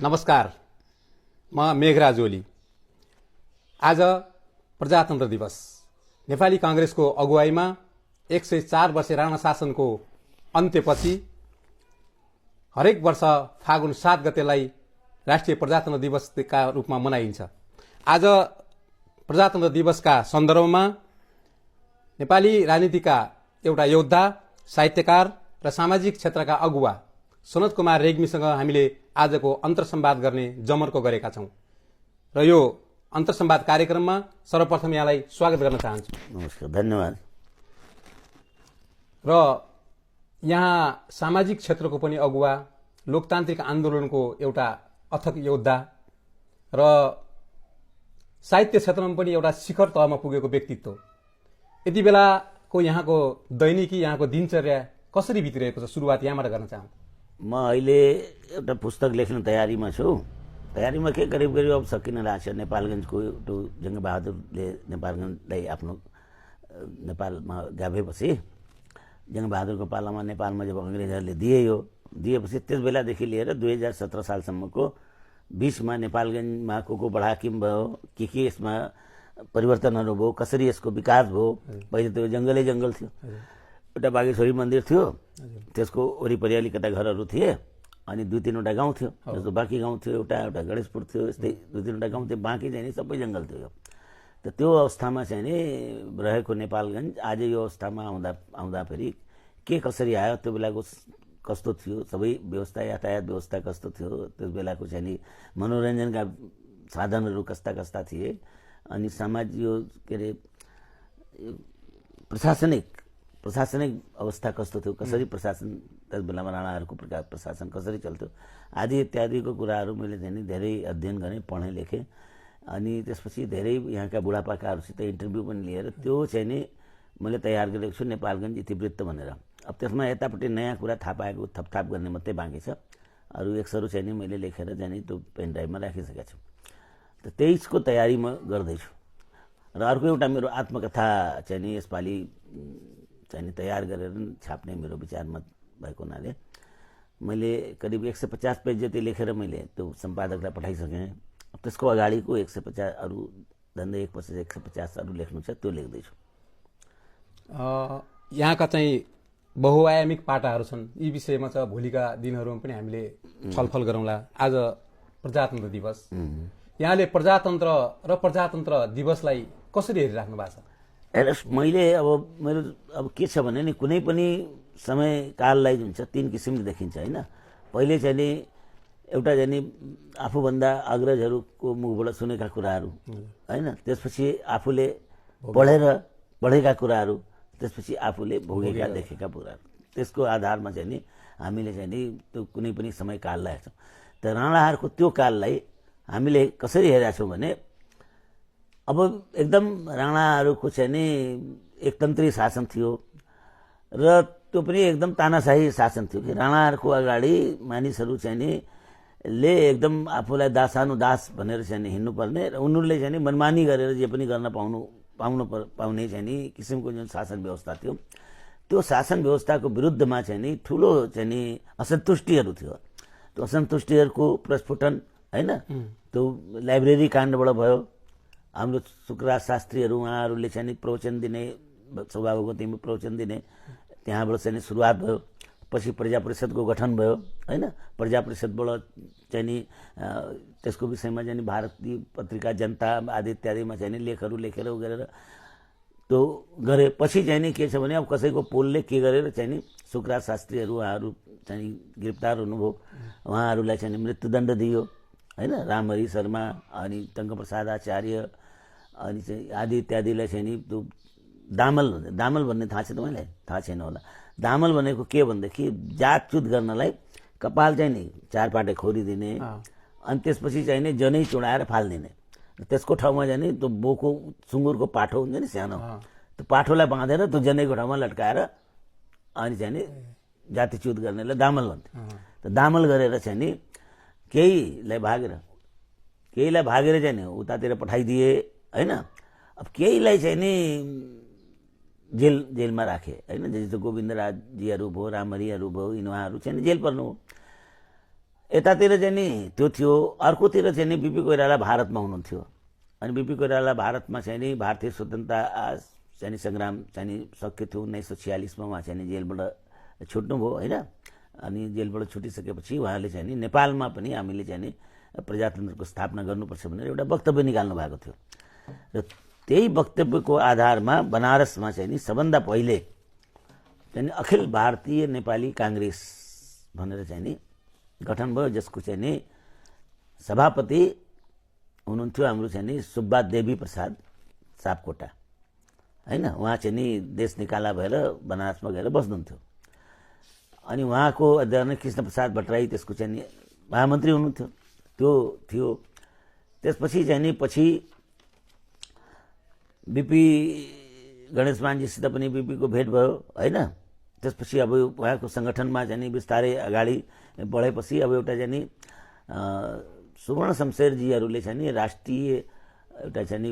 नमस्कार, म मेघराज ओली। आज प्रजातन्त्र दिवस। नेपाली कांग्रेसको अगुवाईमा 104 वर्षे राणा शासनको अन्त्यपछि हरेक वर्ष फागुन 7 गतेलाई राष्ट्रिय प्रजातन्त्र दिवसका रूपमा मनाइन्छ। आज प्रजातन्त्र दिवसका सन्दर्भमा नेपाली राजनीतिका एउटा योद्धा, साहित्यकार र सामाजिक क्षेत्रका अगुवा सनत कुमार रेग्मीसँग हामीले आजको अन्तर्संवाद गर्ने जमर्को गरेका छौं र यो अन्तर्संवाद कार्यक्रममा सर्वप्रथम यहाँलाई स्वागत गर्न चाहन्छु। नमस्कार, धन्यवाद। र यहाँ सामाजिक क्षेत्रको पनि अगुवा, लोकतान्त्रिक आन्दोलनको एउटा अथक योद्धा र साहित्य क्षेत्रमा पनि एउटा शिखर तहमा पुगेको व्यक्तित्व। यति बेलाको यहाँको दैनिकी, यहाँको दिनचर्या कसरी बितिरहेको छ, सुरुवात यहाँबाट गर्न चाहन्छु। म अहिले एउटा पुस्तक लेख्ने तयारीमा छु। तयारीमा के करिब अब सकिन रहेछ। नेपालगञ्जको त्यो जङ्गबहादुरले नेपालगञ्जलाई आफ्नो नेपालमा गाभेपछि जङ्गबहादुरको पालामा नेपालमा जब अङ्ग्रेजहरूले दिएपछि त्यस बेलादेखि लिएर 2017 सालसम्मको बीचमा नेपालगञ्जमा को बढाकिम भयो, के यसमा परिवर्तनहरू भयो, कसरी यसको विकास भयो। पहिले त्यो जङ्गल थियो, एउटा बागेश्वरी मन्दिर थियो, त्यसको वरिपरि अलिकता घरहरू थिए, अनि 2-3वटा गाउँ थियो। जस्तो बाँकी गाउँ थियो, एउटा गणेशपुर थियो, यस्तै 2-3वटा गाउँ थियो। बाँकी चाहिँ नि सबै जङ्गल थियो। त त्यो अवस्थामा चाहिँ नि रहेको नेपालगञ्ज आज यो अवस्थामा आउँदाखेरि के कसरी आयो, त्यो बेलाको कस्तो थियो, सबै व्यवस्था, यातायात व्यवस्था कस्तो थियो, त्यस बेलाको चाहिँ नि मनोरञ्जनका साधनहरू कस्ता कस्ता थिए, अनि समाज यो के अरे प्रशासनिक अवस्था कस्तो थियो, कसरी प्रशासन त्यस बेलामा राणाहरूको प्रशासन कसरी चल्थ्यो आदि इत्यादिको कुराहरू मैले चाहिँ नि धेरै अध्ययन गरेँ, पढेँ, लेखेँ। अनि त्यसपछि धेरै यहाँका बुढापाकाहरूसित इन्टरभ्यू पनि लिएर त्यो चाहिँ नि मैले तयार गरेको छु, नेपालगञ्ज इतिवृत्त भनेर। अब त्यसमा यतापट्टि नयाँ कुरा थाहा पाएको थपथाप गर्ने मात्रै बाँकी छ। अरू एक्सहरू चाहिँ नि मैले लेखेर चाहिँ नि त्यो पेन ड्राइभमा राखिसकेको छु। त 23को तयारी म गर्दैछु। र अर्को एउटा मेरो आत्मकथा चाहिँ नि यसपालि चाहिँ नि तयार गरेर छाप्ने मेरो विचारमा भएको हुनाले मैले करिब 150 पेज जति लेखेर मैले त्यो सम्पादकलाई पठाइसकेँ। त्यसको अगाडिको 150 अरू झन्डै 150 अरू लेख्नु छ, त्यो लेख्दैछु। यहाँका चाहिँ बहुआयामिक पाटाहरू छन्, यी विषयमा चाहिँ भोलिका दिनहरूमा पनि हामीले छलफल गरौँला। आज प्रजातन्त्र दिवस, यहाँले प्रजातन्त्र र प्रजातन्त्र दिवसलाई कसरी हेरिराख्नु भएको छ? मैले अब के छ भने नि कुनै पनि समय काललाई जुन छ 3 किसिमले देखिन्छ हैन। पहिले चाहिँ नि एउटा चाहिँ नि आफूभन्दा अग्रजहरूको मुखबाट सुनेका कुराहरू हैन, त्यसपछि आफूले पढेका कुराहरू, त्यसपछि आफूले भोगेका देखेका कुराहरू, त्यसको आधारमा चाहिँ नि हामीले चाहिँ नि त्यो कुनै पनि समय काललाई हेर्छौँ। त राणाहरूको त्यो काललाई हामीले कसरी हेरेका छौँ भने अब एकदम राणाहरूको चाहिँ नि एकतन्त्री शासन थियो र त्यो पनि एकदम तानाशाही शासन थियो कि राणाहरूको अगाडि मानिसहरू चाहिँ नि एकदम आफूलाई दासानुदास भनेर चाहिँ नि हिँड्नुपर्ने र उनीहरूले चाहिँ नि मनमानी गरेर जे पनि गर्न पाउने चाहिँ नि किसिमको जुन शासन व्यवस्था थियो, त्यो शासन व्यवस्थाको विरुद्धमा चाहिँ नि ठुलो चाहिँ नि असन्तुष्टिहरू थियो। त्यो असन्तुष्टिहरूको प्रस्फुटन हैन, त्यो लाइब्रेरी काण्डबाट भयो। हाम्रो शुक्रराज शास्त्रीहरू उहाँहरूले चाहिँ नि प्रवचन दिने, सभागतिमा प्रवचन दिने, त्यहाँबाट चाहिँ नि सुरुवात भयो। पछि प्रजा परिषदको गठन भयो हैन। प्रजा परिषदबाट चाहिँ नि त्यसको विषयमा चाहिँ नि भारतीय पत्रिका जनता आदि इत्यादिमा चाहिँ नि लेखहरू लेखेर गरेर त्यो गरे। पछि चाहिँ नि के छ भने अब कसैको पोलले के गरेर चाहिँ नि शुक्रराज शास्त्रीहरू उहाँहरू चाहिँ गिरफ्तार हुनुभयो, उहाँहरूलाई चाहिँ नि मृत्युदण्ड दियो हैन। रामहरि शर्मा अनि टङ्कप्रसाद आचार्य अनि चाहिँ आदि इत्यादिलाई चाहिँ नि त्यो दामल भन्ने थाहा छ तपाईँलाई? थाहा छैन होला। दामल भनेको के भनेदेखि जातचुत गर्नलाई कपाल चाहिँ नि 4 पाटे खोरिदिने, अनि त्यसपछि चाहिँ नि जनै चुडाएर फालिदिने। त्यसको ठाउँमा चाहिँ नि त्यो बोको सुँगुरको पाठो हुन्छ नि सानो, त्यो पाठोलाई बाँधेर त्यो जनैको ठाउँमा लट्काएर अनि चाहिँ नि जातिच्युत गर्नेलाई दामल भन्थ्यो। त दामल गरेर चाहिँ नि केहीलाई भागेर चाहिँ नि उतातिर पठाइदिए हैन। अब केहीलाई चाहिँ नि जेलमा राखे हैन। जस्तो गोविन्द राजजीहरू भयो, रामहरिहरू भयो, यिनीहरू चाहिँ जेल पर्नु। यतातिर चाहिँ नि त्यो थियो, अर्कोतिर चाहिँ नि बिपी कोइराला भारतमा हुनुहुन्थ्यो। अनि बिपी कोइराला भारतमा चाहिँ नि भारतीय स्वतन्त्रता चाहिँ नि सङ्ग्राम चाहिँ नि सकियो थियो 1946मा। उहाँ चाहिँ नि जेलबाट छुट्नुभयो होइन। अनि जेलबाट छुटिसकेपछि उहाँले चाहिँ नि नेपालमा पनि हामीले चाहिँ नि प्रजातन्त्रको स्थापना गर्नुपर्छ भनेर एउटा वक्तव्य निकाल्नु भएको थियो। र त्यही वक्तव्यको आधारमा बनारसमा चाहिँ नि सबभन्दा पहिले चाहिँ अखिल भारतीय नेपाली काङ्ग्रेस भनेर चाहिँ नि गठन भयो, जसको चाहिँ नि सभापति हुनुहुन्थ्यो हाम्रो चाहिँ नि सुब्बा देवी प्रसाद सापकोटा होइन। उहाँ चाहिँ नि देश निकाला भएर बनारसमा गएर बस्नुहुन्थ्यो। अनि उहाँको अध्यक्ष कृष्ण प्रसाद भट्टराई त्यसको चाहिँ नि महामन्त्री हुनुहुन्थ्यो, त्यो थियो। त्यसपछि चाहिँ नि पछि बिपी गणेशमानजीसित पनि बिपीको भेट भयो होइन। त्यसपछि अब उहाँको सङ्गठनमा चाहिँ नि बिस्तारै अगाडि बढेपछि अब एउटा चाहिँ नि सुवर्ण शमशेरजीहरूले चाहिँ नि राष्ट्रिय एउटा चाहिँ नि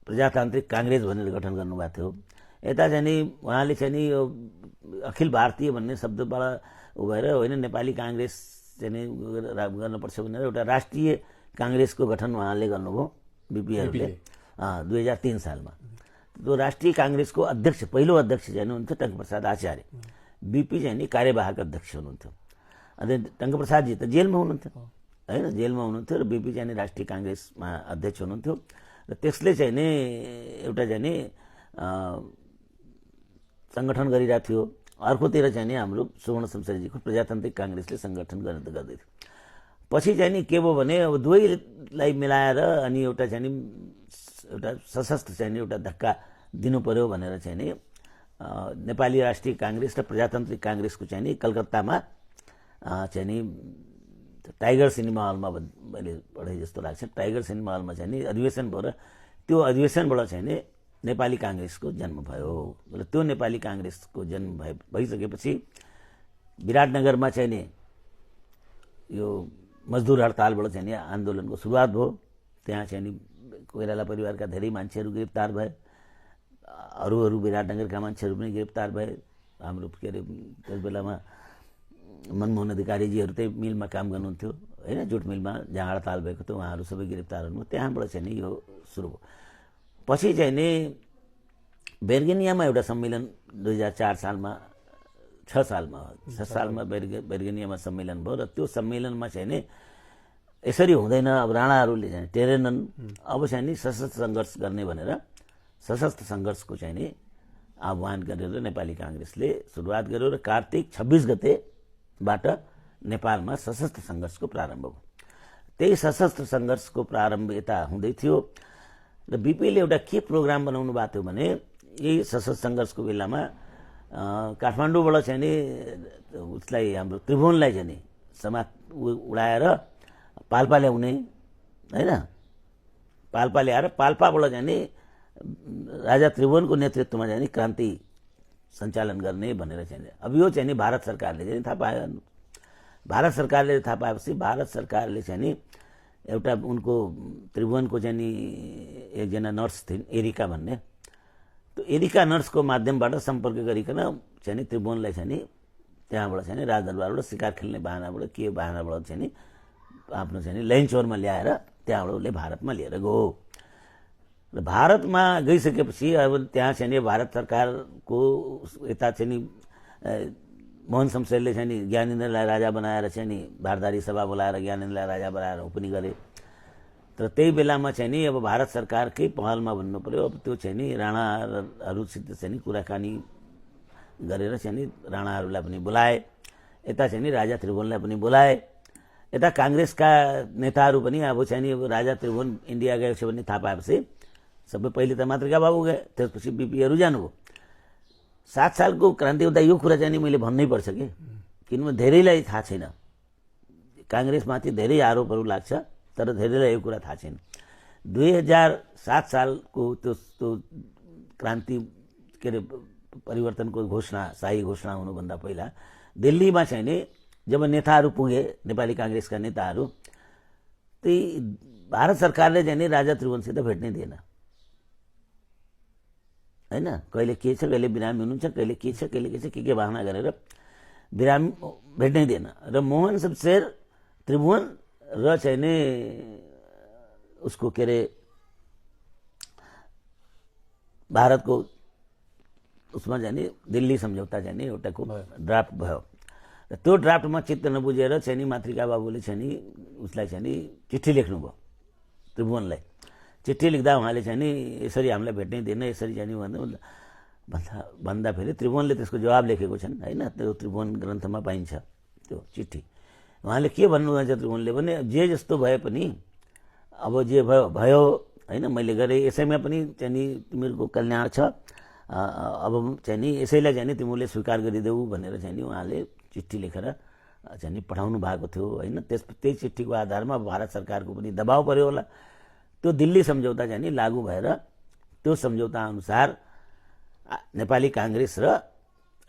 प्रजातान्त्रिक काङ्ग्रेस भनेर गठन गर्नुभएको थियो। यता चाहिँ नि उहाँले चाहिँ नि यो अखिल भारतीय भन्ने शब्दबाट भएर होइन नेपाली काङ्ग्रेस चाहिँ नि गर्नुपर्छ भनेर एउटा राष्ट्रिय काङ्ग्रेसको गठन उहाँले गर्नुभयो बिपीहरूले 2003 सालमा। त्यो राष्ट्रिय काङ्ग्रेसको अध्यक्ष पहिलो अध्यक्ष चाहिँ हुनुहुन्थ्यो टङ्कप्रसाद आचार्य, बिपी चाहिँ नि कार्यवाहक अध्यक्ष हुनुहुन्थ्यो। अनि टङ्कप्रसादजी त जेलमा हुनुहुन्थ्यो होइन, जेलमा हुनुहुन्थ्यो र बिपी चाहिँ नि राष्ट्रिय काङ्ग्रेसमा अध्यक्ष हुनुहुन्थ्यो। र त्यसले चाहिँ नि एउटा चाहिँ नि सङ्गठन गरिरहेको थियो। अर्कोतिर चाहिँ नि हाम्रो सुवर्ण शमशेरजीको प्रजातान्त्रिक काङ्ग्रेसले सङ्गठन गर्दै थियो। पछि चाहिँ नि के भयो भने अब दुवैलाई मिलाएर अनि एउटा चाहिँ नि एउटा सशस्त्र चाहिँ नि एउटा धक्का दिनु पर्यो भनेर चाहिँ नि नेपाली राष्ट्रिय काङ्ग्रेस र प्रजातान्त्रिक काङ्ग्रेसको चाहिँ नि कलकत्तामा चाहिँ नि टाइगर सिनेमा हलमा मैले पढेँ जस्तो लाग्छ, टाइगर सिनेमा हलमा चाहिँ नि अधिवेशन भयो। र त्यो अधिवेशनबाट चाहिँ नि नेपाली काङ्ग्रेसको जन्म भयो। र त्यो नेपाली काङ्ग्रेसको जन्म भइसकेपछि विराटनगरमा चाहिँ नि यो मजदुर हडतालबाट चाहिँ नि आन्दोलनको सुरुवात भयो। त्यहाँ चाहिँ नि कोइराला परिवारका धेरै मान्छेहरू गिरफ्तार भए, अरू विराटनगरका मान्छेहरू पनि गिरफ्तार भए। हाम्रो के अरे त्यस बेलामा मनमोहन अधिकारीजीहरू त्यही मिलमा काम गर्नुहुन्थ्यो होइन, जुट मिलमा जहाँ हडताल भएको थियो, उहाँहरू सबै गिरफ्तार हुनुभयो। त्यहाँबाट चाहिँ नि यो सुरु भयो। पछि चाहिँ नि बेर्गेनियामा एउटा सम्मेलन 2004 सालमा 6 सालमा बेर्गेनियामा सम्मेलन भयो। र त्यो सम्मेलनमा चाहिँ नि यसरी हुँदैन, अब राणाहरूले चाहिँ टेरेनन्, अब चाहिँ नि सशस्त्र सङ्घर्ष गर्ने भनेर सशस्त्र सङ्घर्षको चाहिँ नि आह्वान गरेर नेपाली काङ्ग्रेसले सुरुवात गर्यो। र कार्तिक 26 गतेबाट नेपालमा सशस्त्र सङ्घर्षको प्रारम्भ भयो। त्यही सशस्त्र सङ्घर्षको प्रारम्भ यता हुँदै थियो। र बिपीले एउटा के प्रोग्राम बनाउनु भएको थियो भने यही सशस्त्र सङ्घर्षको बेलामा काठमाडौँबाट चाहिँ नि उसलाई हाम्रो त्रिभुवनलाई चाहिँ नि उडाएर पाल्पा ल्याउने होइन, पाल्पा ल्याएर पाल्पाबाट चाहिँ नि राजा त्रिभुवनको नेतृत्वमा चाहिँ नि क्रान्ति सञ्चालन गर्ने भनेर चाहिँ अब यो चाहिँ नि भारत सरकारले चाहिँ थाहा पायो। भारत सरकारले थाहा पाएपछि भारत सरकारले चाहिँ नि एउटा उनको त्रिभुवनको चाहिँ नि एकजना नर्स थिइन् एरिका भन्ने, त्यो एरिका नर्सको माध्यमबाट सम्पर्क गरिकन चाहिँ नि त्रिभुवनलाई चाहिँ नि त्यहाँबाट चाहिँ नि राजदरबारबाट शिकार खेल्ने बाहनाबाट के बाहनाबाट चाहिँ नि आफ्नो चाहिँ नि लैनचौरमा ल्याएर त्यहाँबाट उसले भारतमा लिएर गयो। र भारतमा गइसकेपछि अब त्यहाँ चाहिँ नि भारत सरकारको यता चाहिँ नि मोहन शमशेरले चाहिँ नि ज्ञानेन्द्रलाई राजा बनाएर चाहिँ नि भारदारी सभा बोलाएर ज्ञानेन्द्रलाई राजा बनाएर पनि गरे। तर त्यही बेलामा चाहिँ नि अब भारत सरकारकै पहलमा भन्नु पर्यो, अब त्यो चाहिँ नि राणाहरूसित चाहिँ नि कुराकानी गरेर चाहिँ नि राणाहरूलाई पनि बोलाए, यता चाहिँ नि राजा त्रिभुवनलाई पनि बोलाए। यता काङ्ग्रेसका नेताहरू पनि अब चाहिँ नि राजा त्रिभुवन इन्डिया गएछ भन्ने थाहा पाएपछि सबै पहिले त मातृका बाबु गए, त्यसपछि बिपीहरू जानुभयो। 7 सालको क्रान्ति हुँदा यो कुरा चाहिँ नि मैले भन्नै पर्छ कि किनभने धेरैलाई थाहा छैन, काङ्ग्रेसमाथि धेरै आरोपहरू लाग्छ तर धेरैलाई यो कुरा थाहा छैन। 2007 सालको त्यो क्रान्ति के अरे परिवर्तनको घोषणा शाही घोषणा हुनुभन्दा पहिला दिल्लीमा चाहिँ नि जब नेताहरू पुगे नेपाली काङ्ग्रेसका नेताहरू, त्यही भारत सरकारले चाहिँ नि राजा त्रिभुवनसित भेट्नै दिएन होइन। कहिले के छ, कहिले बिरामी हुनुहुन्छ, कहिले के छ, कहिले के छ, के बाहना गरेर बिरामी भेट्नै दिएन र मोहन शमशेर त्रिभुवन र चाहिँ नि उसको के अरे भारतको उसमा चाहिँ नि दिल्ली सम्झौता चाहिँ नि एउटाको ड्राफ्ट भयो र त्यो ड्राफ्टमा चित्त नबुझेर चाहिँ नि मातृका बाबुले चाहिँ नि उसलाई चाहिँ नि चिठी लेख्नुभयो त्रिभुवनलाई। चिठी लेख्दा उहाँले चाहिँ नि यसरी हामीलाई भेट्नै दिएन यसरी चाहिँ नि भन्दाखेरि त्रिभुवनले त्यसको जवाब लेखेको छन् होइन, त्यो त्रिभुवन ग्रन्थमा पाइन्छ त्यो चिठी। उहाँले के भन्नुहुन्छ त्रिभुवनले भने जे जस्तो भए पनि अब जे भयो भयो होइन, मैले गरेँ यसैमा पनि चाहिँ नि तिमीहरूको कल्याण छ, अब चाहिँ नि यसैलाई चाहिँ नि तिमीले स्वीकार गरिदेऊ भनेर चाहिँ नि उहाँले चिठी लेखेर चाहिँ नि पठाउनु भएको थियो होइन। त्यही चिठीको आधारमा भारत सरकारको पनि दबाव पर्यो होला, त्यो दिल्ली सम्झौता चाहिँ नि लागू भएर त्यो सम्झौता अनुसार नेपाली काङ्ग्रेस र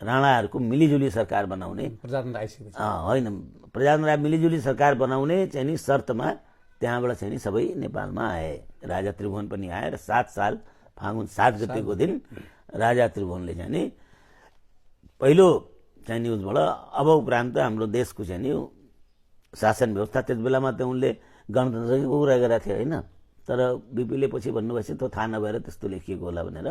राणाहरूको मिलिजुली सरकार बनाउने होइन, प्रजातन्त्र मिलिजुली सरकार बनाउने चाहिँ नि शर्तमा त्यहाँबाट चाहिँ नि सबै नेपालमा आए। राजा त्रिभुवन पनि आए र 7 साल फागुन 7 गतेको दिन राजा त्रिभुवनले चाहिँ नि पहिलो चाहिँ नि उसबाट अब उपरान्त हाम्रो देशको चाहिँ नि शासन व्यवस्था, त्यस बेलामा त उनले गणतन्त्रकै कुरा गरेका थिए होइन, तर बिपीले पछि भन्नुभएछ त्यो थाहा नभएर त्यस्तो लेखिएको होला भनेर।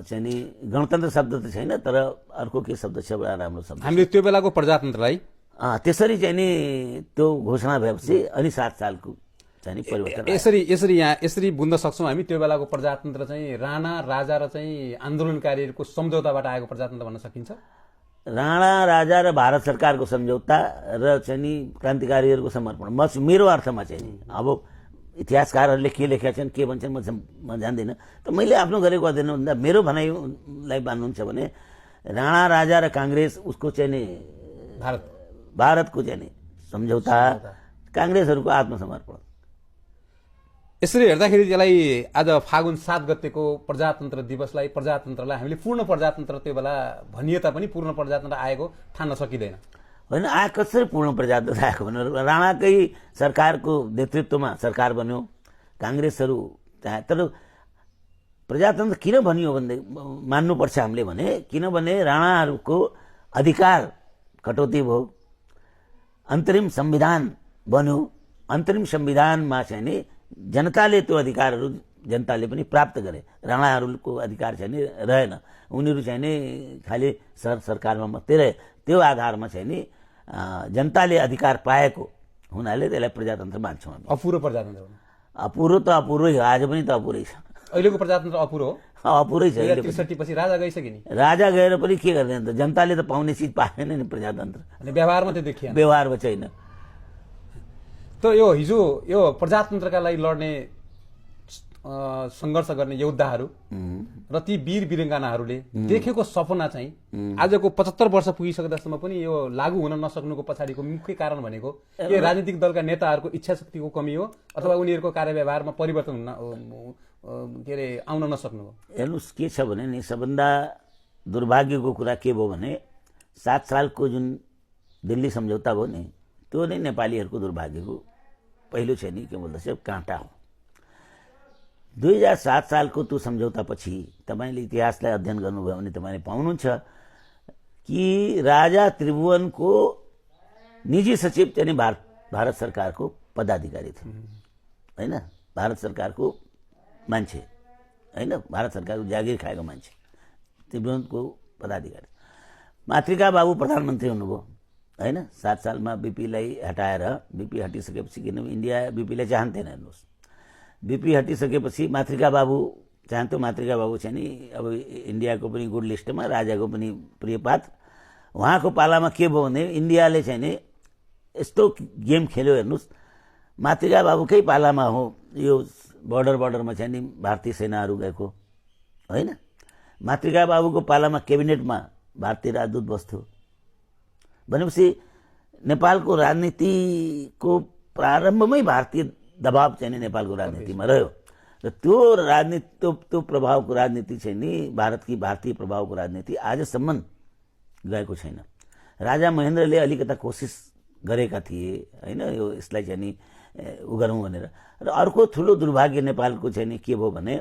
चाहिँ नि गणतन्त्र शब्द त छैन तर अर्को के शब्द छ बडा राम्रो शब्द हामीले त्यो बेलाको प्रजातन्त्रलाई त्यसरी चाहिँ नि त्यो घोषणा भएपछि अनि 7 सालको चाहिँ नि परिवर्तन यसरी बुझ्न सक्छौँ हामी त्यो बेलाको प्रजातन्त्र चाहिँ राणा राजा र चाहिँ आन्दोलनकारीहरूको सम्झौताबाट आएको प्रजातन्त्र भन्न सकिन्छ। राणा राजा र भारत सरकारको सम्झौता र चाहिँ नि क्रान्तिकारीहरूको समर्पण मेरो अर्थमा चाहिँ नि अब इतिहासकारहरूले के लेखेका छन् के भन्छन् म जान्दिनँ, त मैले आफ्नो गरेको अध्ययन भन्दा मेरो भनाइलाई मान्नुहुन्छ भने राणा राजा र काङ्ग्रेस उसको चाहिँ नि भारतको चाहिँ नि सम्झौता काङ्ग्रेसहरूको आत्मसमर्पण। यसरी हेर्दाखेरि त्यसलाई आज फागुन 7 गतेको प्रजातन्त्र दिवसलाई प्रजातन्त्रलाई हामीले पूर्ण प्रजातन्त्र त्यो बेला भनिए तापनि पूर्ण प्रजातन्त्र आएको ठान्न सकिँदैन होइन। कसरी पूर्ण प्रजातन्त्र आएको भने राणाकै सरकारको नेतृत्वमा सरकार बन्यो, काङ्ग्रेसहरू चाहे, तर प्रजातन्त्र किन भनियो भने मान्नुपर्छ हामीले भने किनभने राणाहरूको अधिकार कटौती भयो, अन्तरिम संविधान बन्यो, अन्तरिम संविधानमा चाहिँ नि जनताले त्यो अधिकारहरू जनताले पनि प्राप्त गरे, राणाहरूको अधिकार चाहिँ नि रहेन, उनीहरू चाहिँ नि खालि सरकारमा मात्रै रहे। त्यो आधारमा चाहिँ नि जनताले अधिकार पाएको हुनाले त्यसलाई प्रजातन्त्र मान्छौँ हामी। अपुरो प्रजातन्त्र अपुरो त अपुरै हो, आज पनि त अपुरै छ। अहिलेको प्रजातन्त्र अपुरो हो, अपुरै छ। 63 पछि राजा गइसक्यो नि, राजा गएर पनि के गर्ने त, जनताले त पाउने चिज पाएन नि प्रजातन्त्र, व्यवहारमा त्यो देखिएन, व्यवहारमा छैन। त यो हिजो यो प्रजातन्त्रका लागि लड्ने सङ्घर्ष गर्ने योद्धाहरू र ती वीर वीराङ्गनाहरूले देखेको सपना चाहिँ आजको 75 वर्ष पुगिसक्दासम्म पनि यो लागू हुन नसक्नुको पछाडिको मुख्य कारण भनेको के राजनीतिक दलका नेताहरूको इच्छा शक्तिको कमी हो अथवा उनीहरूको कार्यव्यवहारमा परिवर्तन हुन के अरे आउन नसक्नु हो? हेर्नुहोस् के छ भने नि सबभन्दा दुर्भाग्यको कुरा के भयो भने 7 सालको जुन दिल्ली सम्झौता भयो नि त्यो नै नेपालीहरूको दुर्भाग्यको पहिलो चाहिँ नि के भन्दछ काँटा हो। 2007 सालको त्यो सम्झौतापछि तपाईँले इतिहासलाई अध्ययन गर्नुभयो भने तपाईँले पाउनुहुन्छ कि राजा त्रिभुवनको निजी सचिव चाहिँ भारत सरकारको पदाधिकारी थिए होइन, भारत सरकारको मान्छे होइन, भारत सरकारको जागिर खाएको मान्छे त्रिभुवनको पदाधिकारी। मातृका बाबु प्रधानमन्त्री हुनुभयो होइन, 7 सालमा बिपीलाई हटाएर, बिपी हटिसकेपछि किनभने इन्डिया बिपीलाई चाहन्थेन। हेर्नुहोस् बिपी हटिसकेपछि मातृका बाबु चाहन्थ्यो, मातृका बाबु चाहिँ नि अब इन्डियाको पनि गुड लिस्टमा, राजाको पनि प्रिय पात्र। उहाँको पालामा के भयो भने इन्डियाले चाहिँ नि यस्तो गेम खेल्यो। हेर्नुहोस् मातृका बाबुकै पालामा हो यो बर्डरमा चाहिँ नि भारतीय सेनाहरू गएको होइन, मातृका बाबुको पालामा क्याबिनेटमा भारतीय राजदूत बस्थ्यो भनेपछि नेपालको राजनीतिको प्रारम्भमै भारतीय दबाव चाहिँ नि नेपालको राजनीतिमा रह्यो र त्यो राजनीति त्यो प्रभावको राजनीति चाहिँ नि भारतीय प्रभावको राजनीति आजसम्म गएको छैन। राजा महेन्द्रले अलिकता कोसिस गरेका थिए होइन यो यसलाई चाहिँ नि उ गरौँ भनेर। र अर्को ठुलो दुर्भाग्य नेपालको चाहिँ नि के भयो भने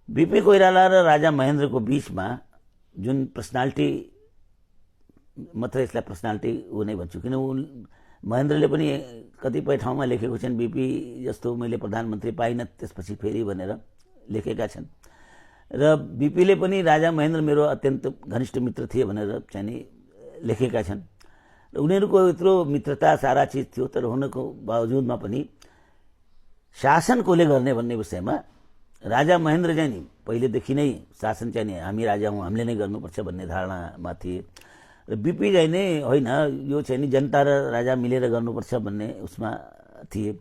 बिपी कोइराला र राजा महेन्द्रको बीचमा जुन पर्सनालिटी मात्रै यसलाई पर्सनालिटी ऊ नै भन्छु, किन महेन्द्रले पनि कतिपय ठाउँमा लेखेको छन् बिपी जस्तो मैले प्रधानमन्त्री पाइनँ त्यसपछि फेरि भनेर लेखेका छन्। र बिपीले पनि राजा महेन्द्र मेरो अत्यन्त घनिष्ठ मित्र थिए भनेर चाहिँ नि लेखेका छन्। र उनीहरूको यत्रो मित्रता सारा चिज थियो, तर हुनको बावजुदमा पनि शासन कसले गर्ने भन्ने विषयमा राजा महेन्द्र चाहिँ नि पहिलेदेखि नै शासन चाहिँ नि हामी राजा हौँ, हामीले नै गर्नुपर्छ भन्ने धारणामा थिए। र बिपी चाहिँ नै होइन, यो चाहिँ नि जनता र राजा मिलेर गर्नुपर्छ भन्ने उसमा थिए।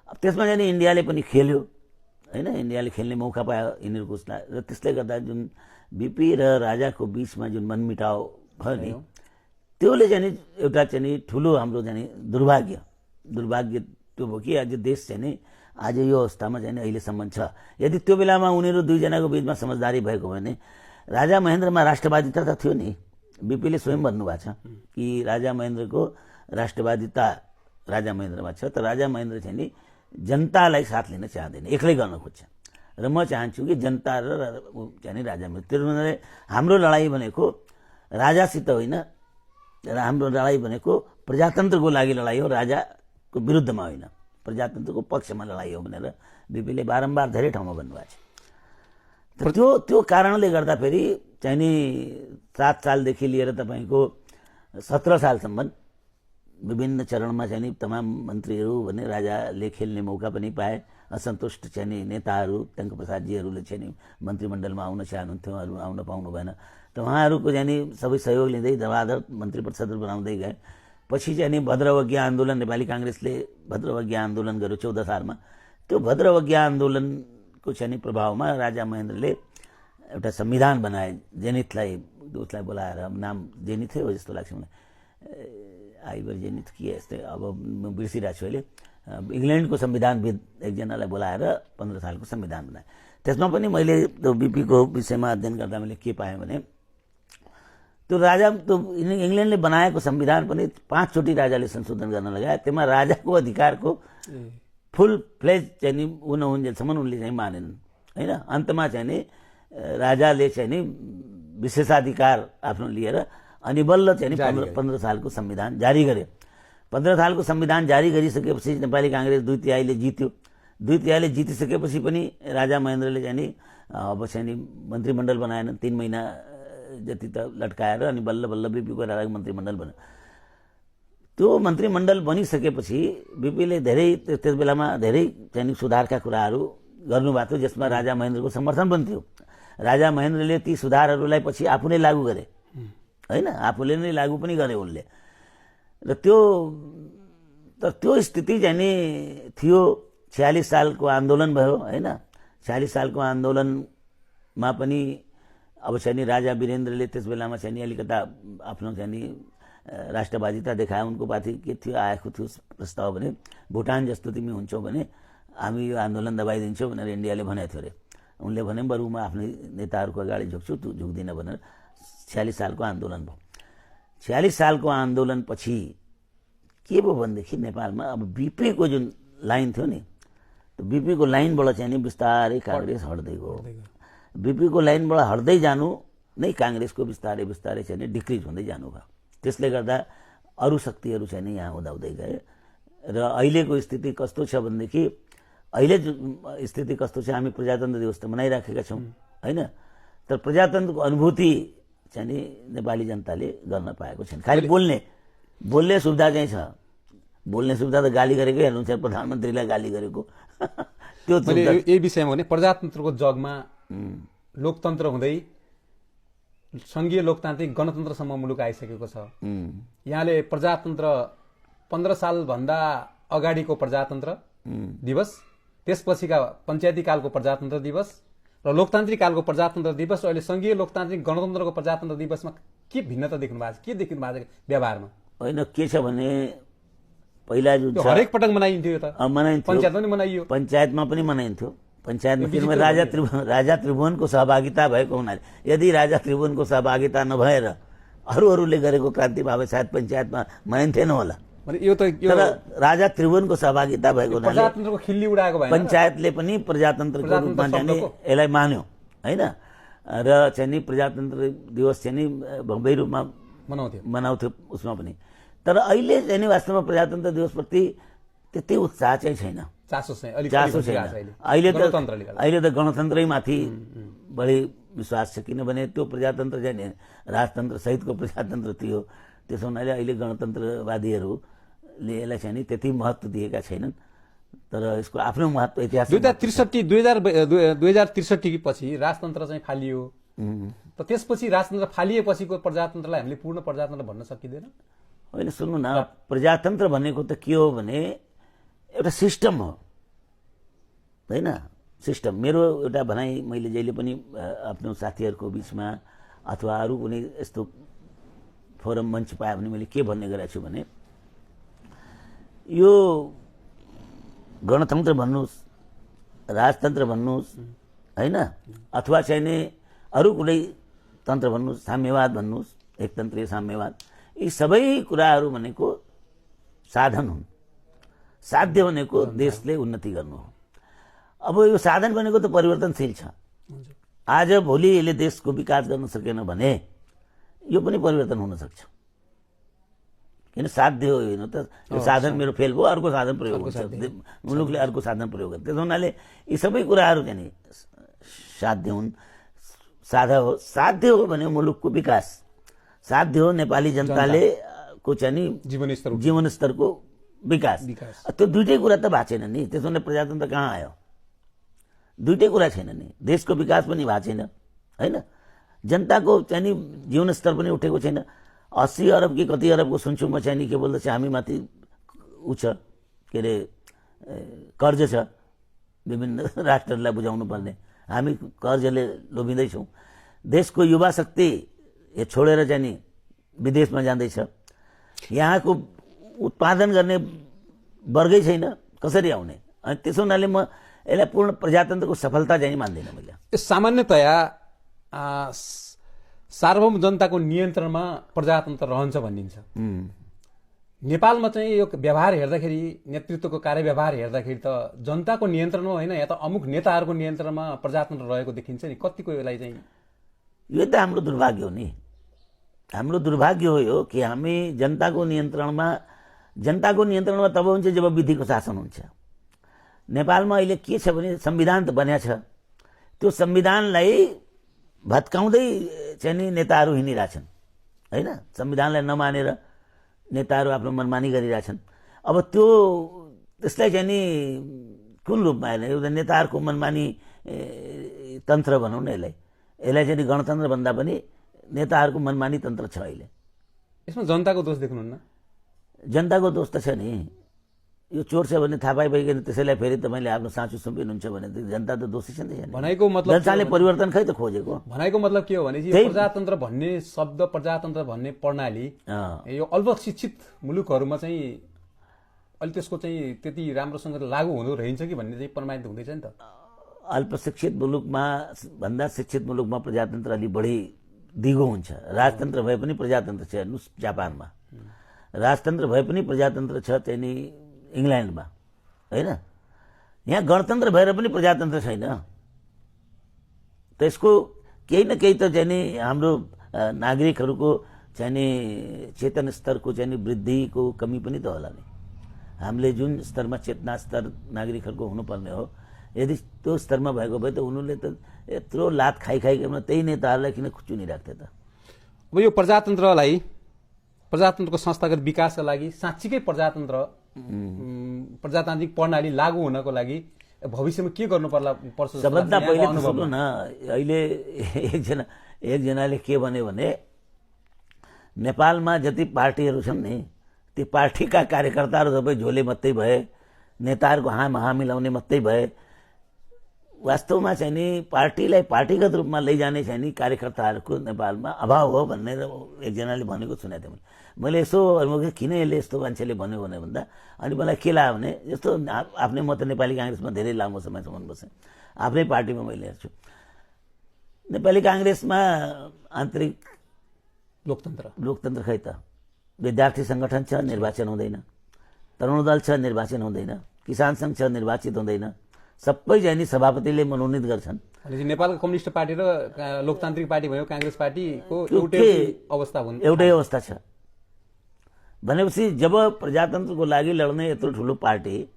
अब त्यसमा चाहिँ नि इन्डियाले पनि खेल्यो होइन, इन्डियाले खेल्ने मौका पायो यिनीहरूको उसलाई। र त्यसले गर्दा जुन बिपी र राजाको बिचमा जुन मनमिटाव भयो नि, त्योले चाहिँ नि एउटा चाहिँ नि ठुलो हाम्रो चाहिँ नि दुर्भाग्य त्यो भयो कि आज देश चाहिँ नि आज यो अवस्थामा चाहिँ अहिलेसम्म छ। यदि त्यो बेलामा उनीहरू दुईजनाको बिचमा समझदारी भएको भने, राजा महेन्द्रमा राष्ट्रवादिता त थियो नि, बिपीले स्वयं भन्नुभएको छ कि राजा महेन्द्रको राष्ट्रवादिता राजा महेन्द्रमा छ, तर राजा महेन्द्र चाहिँ नि जनतालाई साथ लिन चाहँदैन, एक्लै गर्न खोज्छ। र म चाहन्छु कि जनता र चाहिँ नि राजा महेन्द्र, त्यो भन्नाले हाम्रो लडाइँ भनेको राजासित होइन, र हाम्रो लडाइँ भनेको प्रजातन्त्रको लागि लडाइँ हो, राजाको विरुद्धमा होइन, प्रजातन्त्रको पक्षमा लडाइँ हो भनेर बिपीले बारम्बार धेरै ठाउँमा भन्नुभएको छ। त्यो कारणले गर्दाखेरि चाहिँ नि 7 सालदेखि लिएर तपाईँको 17 सालसम्म विभिन्न चरणमा चाहिँ नि तमाम मन्त्रीहरू भने राजाले खेल्ने मौका पनि पाए। असन्तुष्ट चाहिँ नि नेताहरू टङ्क प्रसादजीहरूले चाहिँ नि मन्त्रीमण्डलमा आउन चाहनुहुन्थ्यो, अरू आउन पाउनु भएन, त उहाँहरूको चाहिँ नि सबै सहयोग लिँदै धमाधम मन्त्री परिषदहरू बनाउँदै गए। पछि चाहिँ नि भद्रवज्ञा आन्दोलन, नेपाली काङ्ग्रेसले भद्रवज्ञा आन्दोलन गर्यो 14 सालमा। त्यो भद्रवज्ञा आन्दोलनको चाहिँ नि प्रभावमा राजा महेन्द्रले एउटा संविधान बनाए, जेनिथलाई उसलाई बोलाएर, नाम जेनिथै हो जस्तो लाग्छ मलाई, आइबर जेनिथ के यस्तै, अब म बिर्सिरहेको छु अहिले। इङ्ल्यान्डको संविधानविद एकजनालाई बोलाएर 15 सालको संविधान बनाए। त्यसमा पनि मैले त्यो बिपीको विषयमा अध्ययन गर्दा मैले के पाएँ भने, त्यो राजा त्यो इङ्ल्यान्डले बनाएको संविधान पनि 5 चोटि राजाले संशोधन गर्न लगाए। त्यसमा राजाको अधिकारको फुल फ्लेज चाहिँ नि ऊ नहुन्जेलसम्म उनले चाहिँ मानेनन् होइन। अन्तमा चाहिँ नि राजाले चाहिँ नि विशेषाधिकार आफ्नो लिएर अनि बल्ल चाहिँ नि 15 सालको संविधान जारी गरे। 15 सालको संविधान जारी गरिसकेपछि नेपाली काङ्ग्रेस 2/3 जित्यो। 2/3 जितिसकेपछि पनि राजा महेन्द्रले चाहिँ नि अब चाहिँ नि मन्त्रीमण्डल बनाएन, 3 महिना जति त लट्काएर अनि बल्ल बल्ल बिपीको राजाको मन्त्रीमण्डल बन्यो। त्यो मन्त्रीमण्डल बनिसकेपछि बिपीले धेरै त्यस बेलामा धेरै चाहिँ नि सुधारका कुराहरू गर्नुभएको थियो, जसमा राजा महेन्द्रको समर्थन पनि थियो। राजा महेन्द्रले ती सुधारहरूलाई पछि आफू नै लागू गरे होइन, आफूले नै लागू पनि गरे उनले। र त्यो स्थिति चाहिँ नि थियो। 46 सालको आन्दोलन भयो होइन। 46 सालको आन्दोलनमा पनि अब चाहिँ नि राजा वीरेन्द्रले त्यस बेलामा चाहिँ नि अलिकता आफ्नो चाहिँ नि राष्ट्रवादिता देखाए। उनको माथि के थियो आएको थियो प्रस्ताव भने, भुटान जस्तो तिमी हुन्छौ भने हामी यो आन्दोलन दबाइदिन्छौँ भनेर इन्डियाले भनेको थियो अरे। उनले भने बरु म आफ्नै नेताहरूको अगाडि झुक्छु, तँ झुक्दिन भनेर 46 सालको आन्दोलन भयो। 46 सालको आन्दोलनपछि के भयो भनेदेखि नेपालमा अब बिपीको जुन लाइन थियो नि, त्यो बिपीको लाइनबाट चाहिँ नि बिस्तारै काङ्ग्रेस हट्दै गयो। बिपीको लाइनबाट हट्दै जानु नै काङ्ग्रेसको बिस्तारै बिस्तारै चाहिँ नि डिक्रिज हुँदै जानुभयो। त्यसले गर्दा अरू शक्तिहरू चाहिँ नि यहाँ उदाउँदै गए। र अहिलेको स्थिति कस्तो छ भनेदेखि, अहिले स्थिति कस्तो छ, हामी प्रजातन्त्र दिवस त मनाइराखेका छौँ होइन, तर प्रजातन्त्रको अनुभूति चाहिँ नि नेपाली जनताले गर्न पाएको छैन। खालि बोल्ने सुविधा चाहिँ छ, बोल्ने सुविधा त गाली गरेकै हेर्नुहुन्छ, प्रधानमन्त्रीलाई गाली गरेको त्यो यही विषयमा भने प्रजातन्त्रको जगमा लोकतन्त्र हुँदै सङ्घीय लोकतान्त्रिक गणतन्त्रसम्म मुलुक आइसकेको छ। यहाँले प्रजातन्त्र 15 सालभन्दा अगाडिको प्रजातन्त्र दिवस, त्यसपछिका पञ्चायती कालको प्रजातन्त्र दिवस र लोकतान्त्रिक कालको प्रजातन्त्र दिवस, अहिले सङ्घीय लोकतान्त्रिक गणतन्त्रको प्रजातन्त्र दिवसमा के भिन्नता देख्नु भएको छ, के देख्नु भएको छ व्यवहारमा? होइन, के छ भने पहिला जुन हरेक पटक मनाइन्थ्यो, यो त मनाइन्थ्यो, पञ्चायतमा पनि मनाइयो, पञ्चायतमा पनि मनाइन्थ्यो। पञ्चायतमा किनभने राजा त्रिभुवनको सहभागिता भएको हुनाले, यदि राजा त्रिभुवनको सहभागिता नभएर अरूहरूले गरेको क्रान्ति भए सायद पञ्चायतमा मनाइन्थेन होला। यो त तर राजा त्रिभुवनको सहभागिता भएको हुनाले प्रजातन्त्रको खिल्ली उडाएको भएन, पञ्चायतले पनि प्रजातन्त्रको रूपमा चाहिँ यसलाई मान्यो होइन। र चाहिँ नि प्रजातन्त्र दिवस चाहिँ नि भव्य रूपमा मनाउँथ्यो उसमा पनि। तर अहिले चाहिँ नि वास्तवमा प्रजातन्त्र दिवसप्रति त्यति उत्साह चाहिँ छैन, चासो छैन। अहिले त गणतन्त्रैमाथि बढी विश्वास छ, किनभने त्यो प्रजातन्त्र चाहिँ नि राजतन्त्र सहितको प्रजातन्त्र थियो। त्यसो हुनाले अहिले गणतन्त्रवादीहरूले यसलाई चाहिँ नि त्यति महत्त्व दिएका छैनन्। तर यसको आफ्नो महत्त्व इतिहास 2063 पछि राजतन्त्र चाहिँ फालियो। त त्यसपछि राजतन्त्र फालिएपछिको प्रजातन्त्रलाई हामीले पूर्ण प्रजातन्त्र भन्न सकिँदैन। होइन, सुन्नु न, प्रजातन्त्र भनेको त के हो भने एउटा सिस्टम हो, होइन? सिस्टम। मेरो एउटा भनाइ मैले जहिले पनि आफ्नो साथीहरूको बिचमा अथवा अरू कुनै यस्तो फोरम मञ्च पाएँ भने मैले के भन्ने गरेको छु भने यो गणतन्त्र भन्नुहोस्, राजतन्त्र भन्नुहोस्, होइन, अथवा चाहिँ नि अरू कुनै तन्त्र भन्नुहोस्, साम्यवाद भन्नुहोस्, एकतन्त्रीय साम्यवाद, यी सबै कुराहरू भनेको साधन हुन्। साध्य भनेको देशले उन्नति गर्नु हो। अब यो साधन भनेको त परिवर्तनशील छ। आज भोलि यसले देशको विकास गर्न सकेन भने यो पनि परिवर्तन हुन सक्छ, किन साध्य हो होइन त। यो साधन मेरो फेल भयो, अर्को साधन प्रयोग हुन्छ, मुलुकले अर्को साधन प्रयोग गर्छ। त्यस हुनाले यी सबै कुराहरू चाहिँ साध्य हुन्। साध्य हो भने मुलुकको विकास, साध्य हो नेपाली जनताले को चाहिँ नि जीवनस्तरको विकास। त्यो दुइटै कुरा त भएको छैन नि। त्यसो भने प्रजातन्त्र कहाँ आयो? दुइटै कुरा छैन नि। देशको विकास पनि भएको छैन, होइन? जनताको चाहिँ नि जीवनस्तर पनि उठेको छैन। 80 अरब कि कति अरबको सुन्छु म चाहिँ नि के बोल्दैछ, हामी माथि ऊ छ, के अरे कर्ज छ, विभिन्न राष्ट्रहरूलाई बुझाउनु पर्ने। हामी कर्जले लोभिँदैछौँ। देशको युवा शक्ति यो छोडेर चाहिँ नि विदेशमा जाँदैछ। यहाँको उत्पादन गर्ने वर्गै छैन, कसरी आउने? अनि त्यसो हुनाले म यसलाई पूर्ण प्रजातन्त्रको सफलता चाहिँ मान्दिनँ मैले। सामान्यतया सार्वभौम जनताको नियन्त्रणमा प्रजातन्त्र रहन्छ भनिन्छ। नेपालमा चाहिँ यो व्यवहार हेर्दाखेरि, नेतृत्वको कार्यव्यवहार हेर्दाखेरि त जनताको नियन्त्रणमा होइन, या त अमुक नेताहरूको नियन्त्रणमा प्रजातन्त्र रहेको देखिन्छ नि। कतिको यसलाई चाहिँ यो त हाम्रो दुर्भाग्य हो नि। हाम्रो दुर्भाग्य हो यो कि हामी जनताको नियन्त्रणमा तब हुन्छ जब विधिको शासन हुन्छ। नेपालमा अहिले के छ भने संविधान त बन्या छ, त्यो संविधानलाई भत्काउँदै चाहिँ नि नेताहरू हिँडिरहेछन्, होइन? संविधानलाई नमानेर नेताहरू आफ्नो मनमानी गरिरहेछन्। अब त्यसलाई चाहिँ नि कुन रूपमा हेर्ने? एउटा नेताहरूको मनमानी तन्त्र भनौँ न यसलाई चाहिँ गणतन्त्र भन्दा पनि नेताहरूको मनमानी तन्त्र छ अहिले। यसमा जनताको दोष देख्नुहुन्न? जनताको दोष त छ नि। यो चोर छ भने थाहा पाइकन त्यसैलाई फेरि तपाईँले आफ्नो साँचो सुम्पिनुहुन्छ भने जनता त दोषी छ नि। भनेको मतलब जनताले परिवर्तन खै त खोजेको। भनेको मतलब के हो भने प्रजातन्त्र भन्ने शब्द, प्रजातन्त्र भन्ने प्रणाली यो अल्पशिक्षित मुलुकहरूमा चाहिँ अलि त्यसको चाहिँ त्यति राम्रोसँग लागू हुँदो रहन्छ कि भन्ने चाहिँ प्रमाणित हुँदैछ नि त। अल्पशिक्षित मुलुकमा भन्दा शिक्षित मुलुकमा प्रजातन्त्र अलि बढी दिगो हुन्छ। राजतन्त्र भए पनि प्रजातन्त्र छ, हेर्नुहोस् जापानमा। राजतन्त्र भए पनि प्रजातन्त्र छ चाहिँ नि इङ्ल्यान्डमा, होइन? यहाँ गणतन्त्र भएर पनि प्रजातन्त्र छैन। त्यसको केही न केही त चाहिँ नि हाम्रो नागरिकहरूको चाहिँ नि चेतन स्तरको चाहिँ नि वृद्धिको कमी पनि त होला नि। हामीले जुन स्तरमा चेतना स्तर नागरिकहरूको हुनुपर्ने हो, यदि त्यो स्तरमा भएको भए त उनीहरूले त यत्रो लात खाइकन त्यही नेताहरूलाई किन चुनिराख्थे त? अब यो प्रजातन्त्रको संस्थागत विकासका लागि साँच्चीकै प्रजातान्त्रिक प्रणाली लागू हुनको लागि भविष्यमा के गर्नु पर्छ? सबभन्दा पहिले सुन्नु न, अहिले एकजनाले के भन्यो भने नेपालमा जति पार्टीहरू छन् नि, ती पार्टीका कार्यकर्ताहरू सबै झोले मात्रै भए, नेताहरूको हाँ मिलाउने मात्रै भए। वास्तवमा चाहिँ नि पार्टीलाई पार्टीगत रूपमा लैजाने चाहिँ नि कार्यकर्ताहरूको नेपालमा अभाव हो भन्ने एकजनाले भनेको सुनेको थिएँ मैले। यसो किन यसले यस्तो मान्छेले भन्यो भने भन्दा अनि मलाई के लाग्यो भने जस्तो आफ्नै, म त नेपाली काङ्ग्रेसमा धेरै लामो समयसम्म बसेँ, आफ्नै पार्टीमा मैले हेर्छु। नेपाली काङ्ग्रेसमा आन्तरिक लोकतन्त्र खै त? विद्यार्थी सङ्गठन छ, निर्वाचन हुँदैन। तरुण दल छ, निर्वाचन हुँदैन। किसान सङ्घ छ, निर्वाचित हुँदैन। सबै चाहिँ नि सभापतिले मनोनित गर्छन्। भनेपछि नेपालको कम्युनिस्ट पार्टी र लोकतान्त्रिक पार्टी भयो कांग्रेस पार्टीको त्यो एउटै के- अवस्था हुन्। एउटै अवस्था छ भनेपछि जब प्रजातन्त्रको लागि लड्ने यत्रो ठुलो पार्टी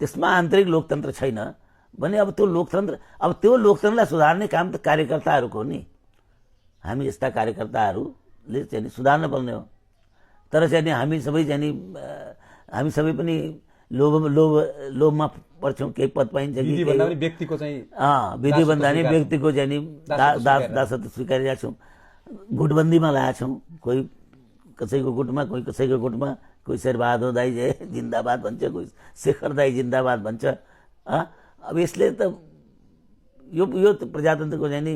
त्यसमा आन्तरिक लोकतन्त्र छैन भने अब त्यो लोकतन्त्रलाई सुधार्ने काम त कार्यकर्ताहरूको हो नि। हामी जस्ता कार्यकर्ताहरूले चाहिँ नि सुधार्न पर्ने हो। तर चाहिँ नि हामी सबै पनि लोभमा पर्छौँ। केही पद पाइन्छ कि विधि भन्दा पनि व्यक्तिको चाहिँ विधि भन्दा नि व्यक्तिको चाहिँ नि दासत्व स्वीकारिरहेका छौँ। गुटबन्दीमा लागेका छौँ। कोही कसैको गुटमा, कोही कसैको गुटमा, कोही शेरबहादुर दाई जिन्दाबाद भन्छ, कोही शेखर दाई जिन्दाबाद भन्छ। अब यसले त यो त प्रजातन्त्रको चाहिँ नि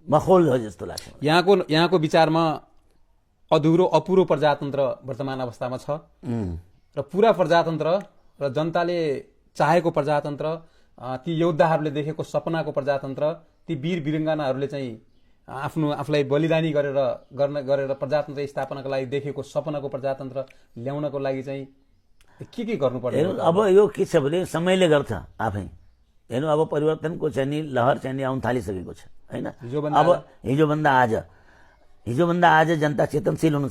माहौल हो जस्तो लाग्छ। यहाँको विचारमा अपुरो प्रजातन्त्र वर्तमान अवस्थामा छ र पूरा प्रजातन्त्र र जनताले चाहेको प्रजातन्त्र, ती योद्धाहरूले देखेको सपनाको प्रजातन्त्र, ती वीर वीरङ्गनाहरूले चाहिँ आफूलाई बलिदानी गरेर प्रजातन्त्र स्थापनाको लागि देखेको सपनाको प्रजातन्त्र ल्याउनको लागि चाहिँ के गर्नुपर्ने? अब यो के छ भने समयले गर्छ आफै। हेर्नु अब परिवर्तनको चाहिँ नि लहर चाहिँ नि आउन थालिसकेको छ हैन। अब हिजोभन्दा आज जनता चेतनशील हुन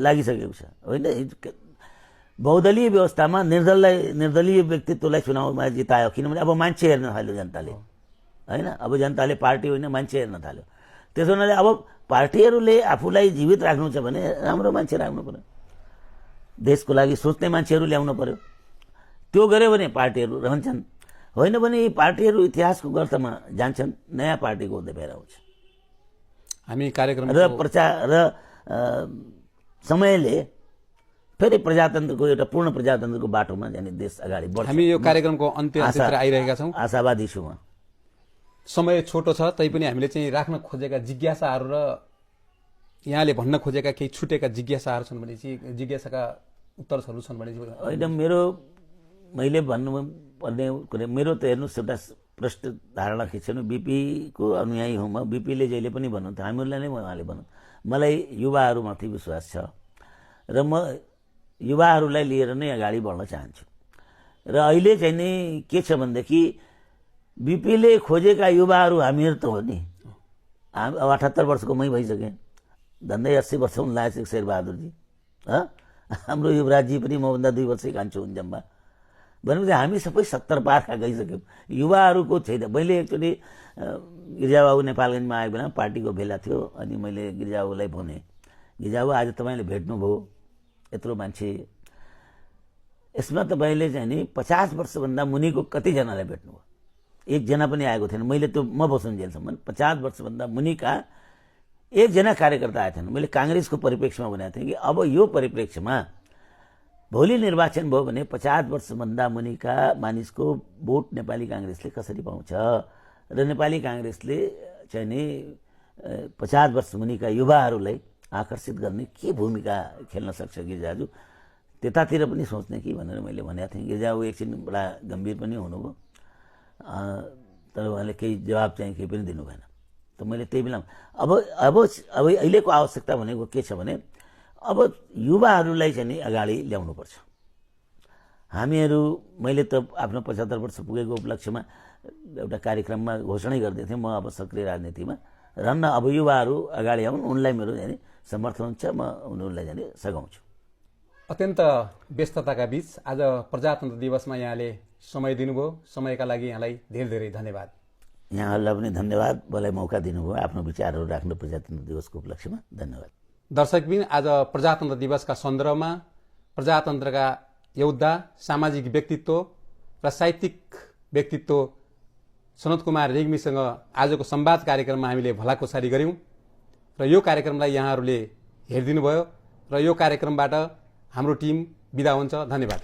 लागिसकेको छ होइन। बहुदलीय व्यवस्थामा निर्दलीय व्यक्तित्वलाई चुनावमा जितायो किनभने अब मान्छे हेर्न थाल्यो जनताले हैन। अब जनताले पार्टी होइन मान्छे हेर्न थाल्यो। त्यसो हुनाले अब पार्टीहरूले आफूलाई जीवित राख्नु छ भने राम्रो मान्छे राख्नु पर्यो। देशको लागि सोच्ने मान्छेहरू ल्याउनु पर्यो। त्यो गर्यो भने पार्टीहरू रहन्छन्, होइन भने यी पार्टीहरू इतिहासको गर्तमा जान्छन्, नयाँ पार्टीको हुँदै भएर आउँछ। हामी कार्यक्रम र समयले फेरि प्रजातन्त्रको एउटा पूर्ण प्रजातन्त्रको बाटोमा जाने देश अगाडि बढ्छ। हामी यो कार्यक्रमको अन्त्यतिर आइरहेका छौँ। आशावादी छु म। समय छोटो छ तैपनि हामीले चाहिँ राख्न खोजेका जिज्ञासाहरू र यहाँले भन्न खोजेका केही छुटेका जिज्ञासाहरू छन् भने चाहिँ जिज्ञासाका उत्तरहरू छन् भने होइन। मैले भन्नुपर्ने कुरा मेरो त हेर्नुहोस् एउटा प्रष्ट धारणा के छ भने बिपीको अनुयायी हुँ म। बिपीले जहिले पनि भन्नुहुन्थ्यो, हामीहरूलाई नै उहाँले भन्नु, मलाई युवाहरूमाथि विश्वास छ र म युवाहरूलाई लिएर नै अगाडि बढ्न चाहन्छु। र अहिले चाहिँ नि के छ भनेदेखि बिपीले खोजेका युवाहरू हामीहरू त हो नि। अब 78 वर्षको मै भइसकेँ, झन्डै 80 वर्ष हुन लागेको छ शेरबहादुरजी। हाम्रो युवराजजी पनि मभन्दा 2 वर्षै कान्छो हुन् जम्मा। भनेपछि हामी सबै 70 पार गइसक्यौँ। युवाहरूको छैन। मैले एकचोटि गिरिजाबाबु नेपालगञ्जमा आएको बेला पार्टीको भेला थियो अनि मैले गिरिजाबाबुलाई भने, गिरिजाबाबु आज तपाईँले भेट्नुभयो यत्रो मान्छे, यसमा तपाईँले चाहिँ नि 50 वर्षभन्दा मुनिको कतिजनालाई भेट्नुभयो? एकजना पनि आएको थिएन। मैले त्यो म बसुन्जेलसम्म 50 वर्षभन्दा मुनिका एकजना कार्यकर्ता आएको थिएन। मैले काङ्ग्रेसको परिप्रेक्ष्यमा भनेको थिएँ कि अब यो परिप्रेक्ष्यमा भोलि निर्वाचन भयो भने 50 वर्षभन्दा मुनिका मानिसको भोट नेपाली काङ्ग्रेसले कसरी पाउँछ र नेपाली काङ्ग्रेसले चाहिँ नि 50 वर्ष मुनिका युवाहरूलाई आकर्षित गर्ने के भूमिका खेल्न सक्छ गिरिजाजु, त्यतातिर पनि सोच्ने कि भनेर मैले भनेको थिएँ। गिरिजाबु एकछिन बडा गम्भीर पनि हुनुभयो, तर उहाँले केही जवाब चाहिँ केही पनि दिनु भएन। त मैले त्यही बेला अब अहिलेको आवश्यकता भनेको के छ भने अब युवाहरूलाई चाहिँ नि अगाडि ल्याउनुपर्छ। हामीहरू मैले त आफ्नो 75 वर्ष पुगेको उपलक्ष्यमा एउटा कार्यक्रममा घोषणै गर्दै थिएँ, म अब सक्रिय राजनीतिमा रहन्न, अब युवाहरू अगाडि आउन्, उनलाई मेरो जाने समर्थन हुन्छ, म उनीहरूलाई जाने सघाउँछु। अत्यन्त व्यस्तताका बीच आज प्रजातन्त्र दिवसमा यहाँले समय दिनुभयो। समयका लागि यहाँलाई धेरै धेरै धन्यवाद। यहाँहरूलाई पनि धन्यवाद, मलाई मौका दिनुभयो आफ्नो विचारहरू राख्नु प्रजातन्त्र दिवसको उपलक्ष्यमा। धन्यवाद। दर्शकबिन, आज प्रजातन्त्र दिवसका सन्दर्भमा प्रजातन्त्रका योद्धा, सामाजिक व्यक्तित्व र साहित्यिक व्यक्तित्व सनत कुमार रेग्मीसँग आजको संवाद कार्यक्रममा हामीले भलाखुसारी गऱ्यौँ र यो कार्यक्रमलाई यहाँहरूले हेरिदिनुभयो र यो कार्यक्रमबाट हाम्रो टिम बिदा हुन्छ। धन्यवाद।